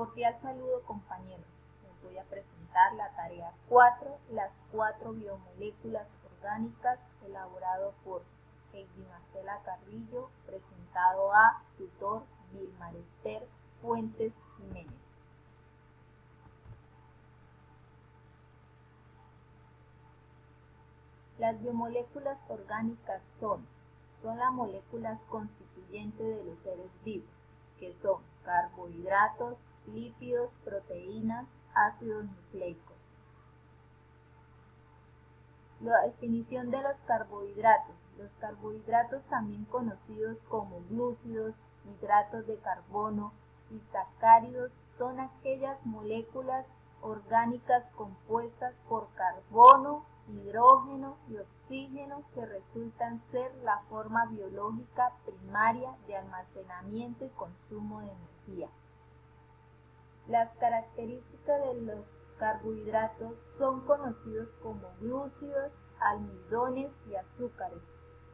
Cordial saludo, compañeros. Les voy a presentar la tarea 4, las 4 biomoléculas orgánicas, elaborado por Heidi Marcela Carrillo, presentado a tutor Vilmar Ester Fuentes Jiménez. Las biomoléculas orgánicas son las moléculas constituyentes de los seres vivos, que son carbohidratos, lípidos, proteínas, ácidos nucleicos. La definición de los carbohidratos. Los carbohidratos, también conocidos como glúcidos, hidratos de carbono y sacáridos, son aquellas moléculas orgánicas compuestas por carbono, hidrógeno y oxígeno que resultan ser la forma biológica primaria de almacenamiento y consumo de energía. Las características de los carbohidratos son conocidos como glúcidos, almidones y azúcares,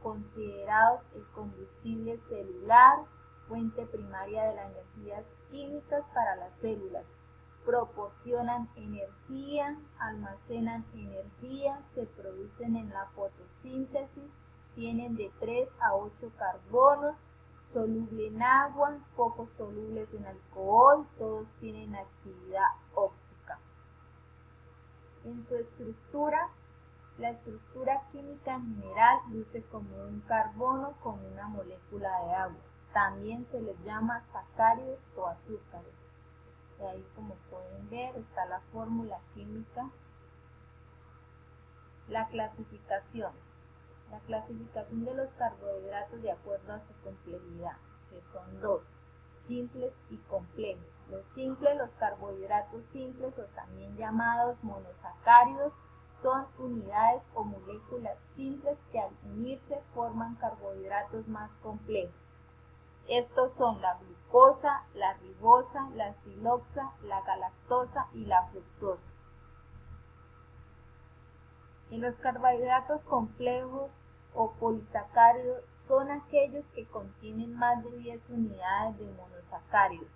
considerados el combustible celular, fuente primaria de las energías químicas para las células. Proporcionan energía, almacenan energía, se producen en la fotosíntesis, tienen de 3 a 8 carbonos, soluble en agua, poco solubles en alcohol, todos tienen actividad óptica. En su estructura, la estructura química en general luce como un carbono con una molécula de agua. También se les llama sacáridos o azúcares. Y ahí, como pueden ver, está la fórmula química. La clasificación. La clasificación de los carbohidratos de acuerdo a su complejidad, que son dos, simples y complejos. Los simples, los carbohidratos simples o también llamados monosacáridos, son unidades o moléculas simples que al unirse forman carbohidratos más complejos. Estos son la glucosa, la ribosa, la siloxa, la galactosa y la fructosa. En los carbohidratos complejos o polisacáridos son aquellos que contienen más de 10 unidades de monosacáridos,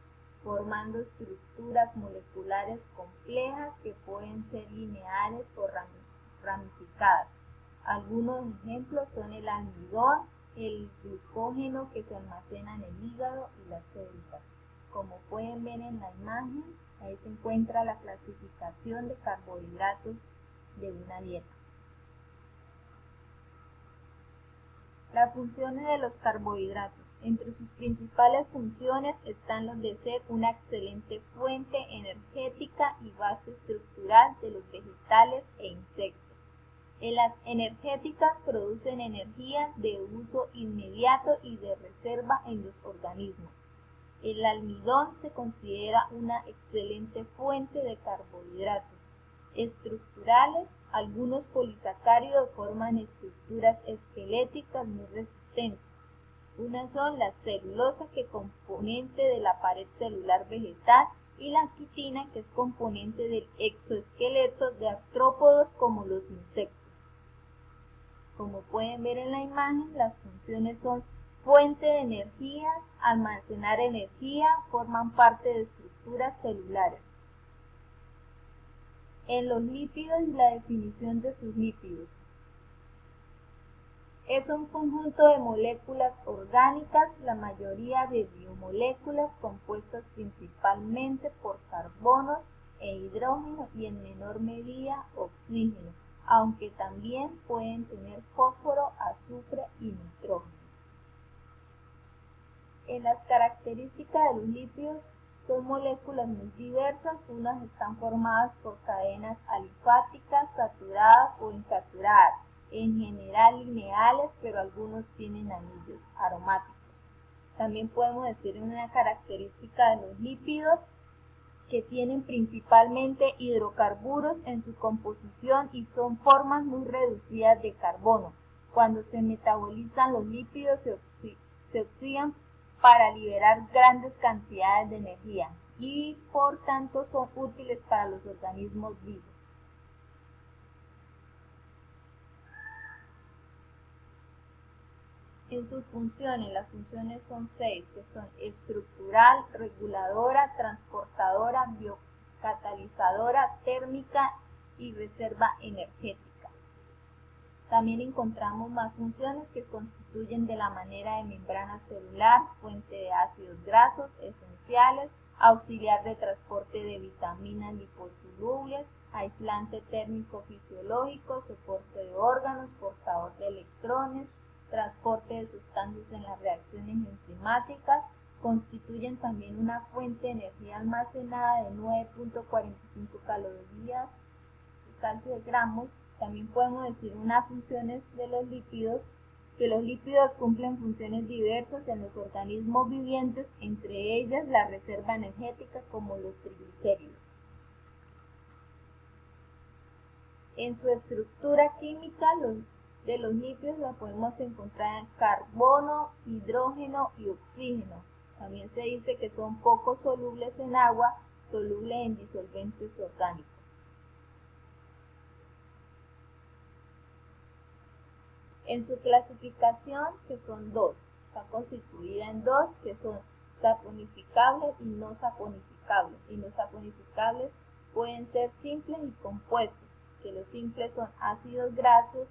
formando estructuras moleculares complejas que pueden ser lineares o ramificadas. Algunos ejemplos son el almidón, el glucógeno que se almacena en el hígado y las células. Como pueden ver en la imagen, ahí se encuentra la clasificación de carbohidratos de una dieta. Las funciones de los carbohidratos. Entre sus principales funciones están los de ser una excelente fuente energética y base estructural de los vegetales e insectos. En las energéticas producen energía de uso inmediato y de reserva en los organismos. El almidón se considera una excelente fuente de carbohidratos. Estructurales, algunos polisacáridos forman estructuras esqueléticas muy resistentes. Unas son la celulosa, que es componente de la pared celular vegetal, y la quitina, que es componente del exoesqueleto de artrópodos como los insectos. Como pueden ver en la imagen, las funciones son fuente de energía, almacenar energía, forman parte de estructuras celulares. En los lípidos y la definición de sus lípidos. Es un conjunto de moléculas orgánicas, la mayoría de biomoléculas, compuestas principalmente por carbono e hidrógeno y en menor medida oxígeno, aunque también pueden tener fósforo, azufre y nitrógeno. En las características de los lípidos, son moléculas muy diversas. Unas están formadas por cadenas alifáticas, saturadas o insaturadas, en general lineales, pero algunos tienen anillos aromáticos. También podemos decir una característica de los lípidos, que tienen principalmente hidrocarburos en su composición y son formas muy reducidas de carbono. Cuando se metabolizan los lípidos se oxidan para liberar grandes cantidades de energía y por tanto son útiles para los organismos vivos. En sus funciones, las funciones son 6, que son estructural, reguladora, transportadora, biocatalizadora, térmica y reserva energética. También encontramos más funciones que constituyen de la manera de membrana celular, fuente de ácidos grasos esenciales, auxiliar de transporte de vitaminas liposolubles, aislante térmico fisiológico, soporte de órganos, portador de electrones, transporte de sustancias en las reacciones enzimáticas, constituyen también una fuente de energía almacenada de 9.45 calorías de calcio de gramos. También podemos decir unas funciones de los lípidos, que los lípidos cumplen funciones diversas en los organismos vivientes, entre ellas la reserva energética como los triglicéridos. En su estructura química de los lípidos la podemos encontrar en carbono, hidrógeno y oxígeno. También se dice que son poco solubles en agua, solubles en disolventes orgánicos. En su clasificación, que son dos, está constituida en dos, que son saponificables y no saponificables. Y los saponificables pueden ser simples y compuestos, que los simples son ácidos grasos,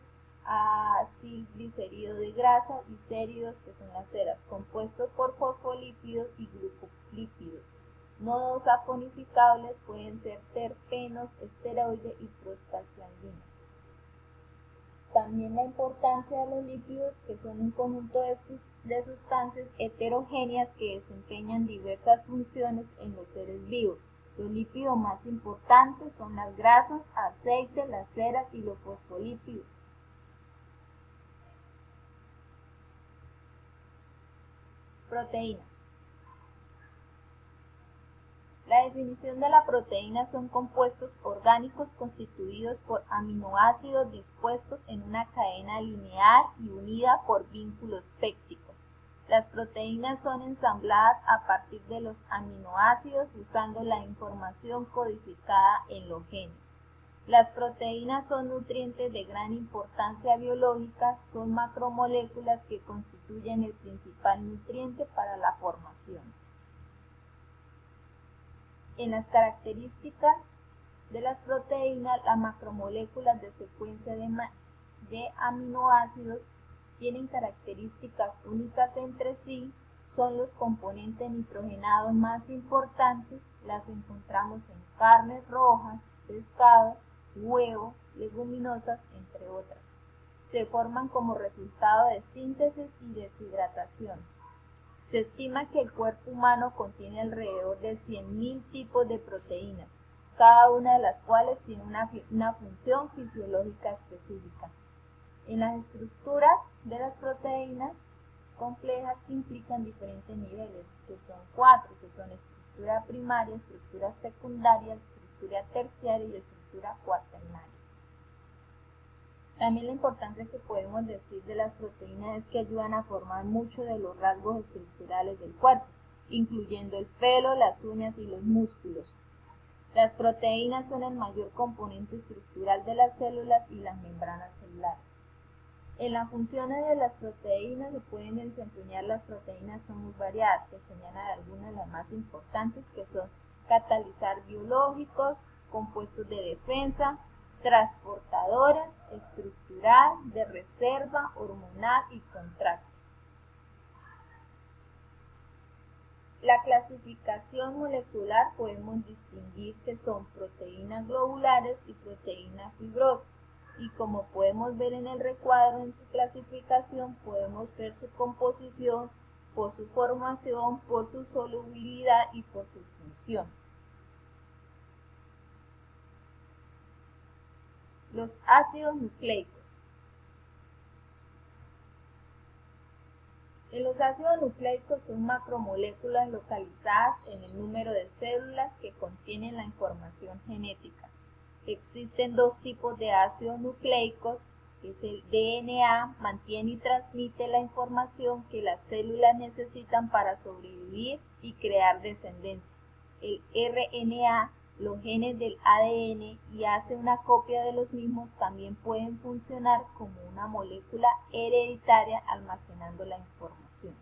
acilglicéridos de grasa y séridos, que son las ceras, compuestos por fosfolípidos y glucolípidos. No saponificables pueden ser terpenos, esteroides y prostaglandinas. También la importancia de los lípidos, que son un conjunto de sustancias heterogéneas que desempeñan diversas funciones en los seres vivos. Los lípidos más importantes son las grasas, aceites, las ceras y los fosfolípidos. Proteínas. La definición de la proteína son compuestos orgánicos constituidos por aminoácidos dispuestos en una cadena lineal y unida por vínculos pépticos. Las proteínas son ensambladas a partir de los aminoácidos usando la información codificada en los genes. Las proteínas son nutrientes de gran importancia biológica, son macromoléculas que constituyen el principal nutriente para la formación. En las características de las proteínas, las macromoléculas de secuencia de aminoácidos tienen características únicas entre sí, son los componentes nitrogenados más importantes, las encontramos en carnes rojas, pescado, huevo, leguminosas, entre otras. Se forman como resultado de síntesis y deshidratación. Se estima que el cuerpo humano contiene alrededor de 100.000 tipos de proteínas, cada una de las cuales tiene una función fisiológica específica. En las estructuras de las proteínas complejas que implican diferentes niveles, que son 4, que son estructura primaria, estructura secundaria, estructura terciaria y estructura cuaternaria. También la importancia que podemos decir de las proteínas es que ayudan a formar muchos de los rasgos estructurales del cuerpo, incluyendo el pelo, las uñas y los músculos. Las proteínas son el mayor componente estructural de las células y las membranas celulares. En las funciones de las proteínas se pueden desempeñar, las proteínas son muy variadas, que señalan algunas de las más importantes, que son catalizar biológicos, compuestos de defensa, transportadoras, estructural, de reserva, hormonal y contráctil. La clasificación molecular podemos distinguir que son proteínas globulares y proteínas fibrosas, y como podemos ver en el recuadro en su clasificación, podemos ver su composición por su formación, por su solubilidad y por su función. Los ácidos nucleicos. Los ácidos nucleicos son macromoléculas localizadas en el número de células que contienen la información genética. Existen dos tipos de ácidos nucleicos, que es el DNA, mantiene y transmite la información que las células necesitan para sobrevivir y crear descendencia. El RNA los genes del ADN y hace una copia de los mismos, también pueden funcionar como una molécula hereditaria almacenando la información.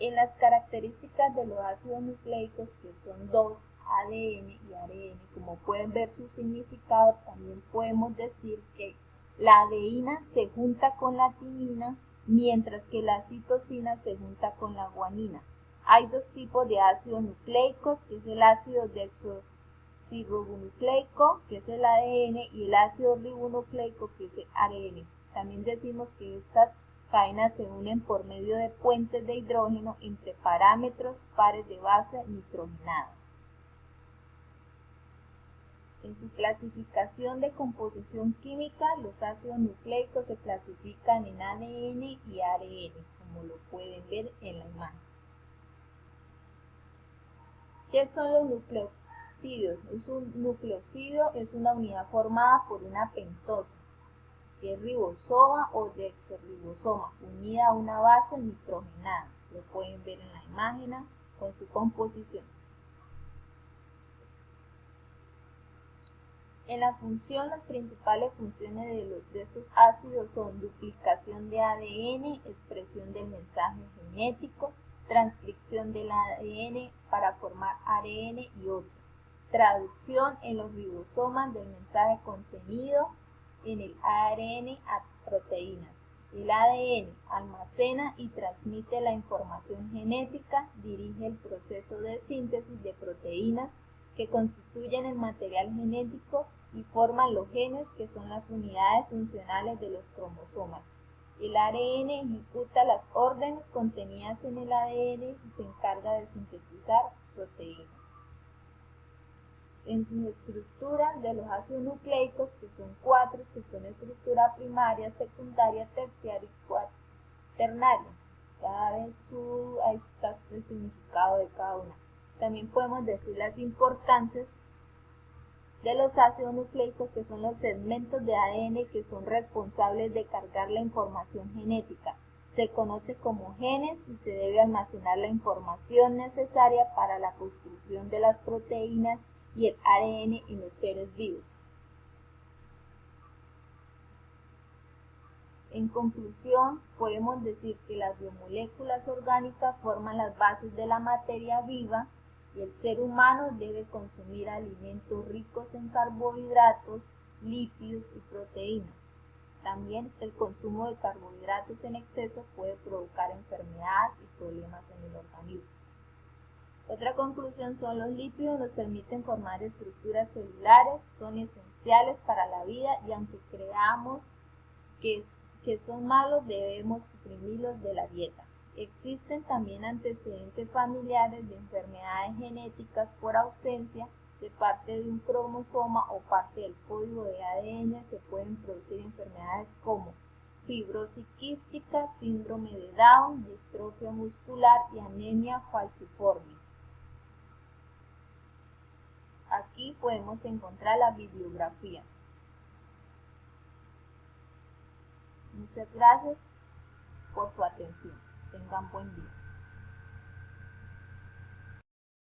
En las características de los ácidos nucleicos, que son dos, ADN y ARN, como pueden ver su significado, también podemos decir que la adeína se junta con la timina, mientras que la citosina se junta con la guanina. Hay dos tipos de ácidos nucleicos, que es el ácido desoxirribonucleico, que es el ADN, y el ácido ribonucleico, que es el ARN. También decimos que estas cadenas se unen por medio de puentes de hidrógeno entre parámetros pares de base nitrogenadas. En su clasificación de composición química, los ácidos nucleicos se clasifican en ADN y ARN, como lo pueden ver en la imagen. ¿Qué son los nucleótidos? Un nucleócido es una unidad formada por una pentosa, que es ribosoma o deoxirribosoma, unida a una base nitrogenada. Lo pueden ver en la imagen con su composición. En la función, las principales funciones de estos ácidos son duplicación de ADN, expresión del mensaje genético, transcripción del ADN para formar ARN y otros, traducción en los ribosomas del mensaje contenido en el ARN a proteínas. El ADN almacena y transmite la información genética, dirige el proceso de síntesis de proteínas que constituyen el material genético y forman los genes, que son las unidades funcionales de los cromosomas. El ARN ejecuta las órdenes contenidas en el ADN y se encarga de sintetizar proteínas. En sus estructuras de los ácidos nucleicos, que son cuatro, que son estructura primaria, secundaria, terciaria y cuaternaria. Cada vez ahí está el significado de cada una. También podemos decir las importancias de los ácidos nucleicos, que son los segmentos de ADN que son responsables de cargar la información genética. Se conoce como genes y se debe almacenar la información necesaria para la construcción de las proteínas y el ARN en los seres vivos. En conclusión, podemos decir que las biomoléculas orgánicas forman las bases de la materia viva y el ser humano debe consumir alimentos ricos en carbohidratos, lípidos y proteínas. También el consumo de carbohidratos en exceso puede provocar enfermedades y problemas en el organismo. Otra conclusión son los lípidos, nos permiten formar estructuras celulares, son esenciales para la vida y aunque creamos que son malos, debemos suprimirlos de la dieta. Existen también antecedentes familiares de enfermedades genéticas por ausencia de parte de un cromosoma o parte del código de ADN. Se pueden producir enfermedades como fibrosis quística, síndrome de Down, distrofia muscular y anemia falciforme. Aquí podemos encontrar la bibliografía. Muchas gracias por su atención. Tengan buen día.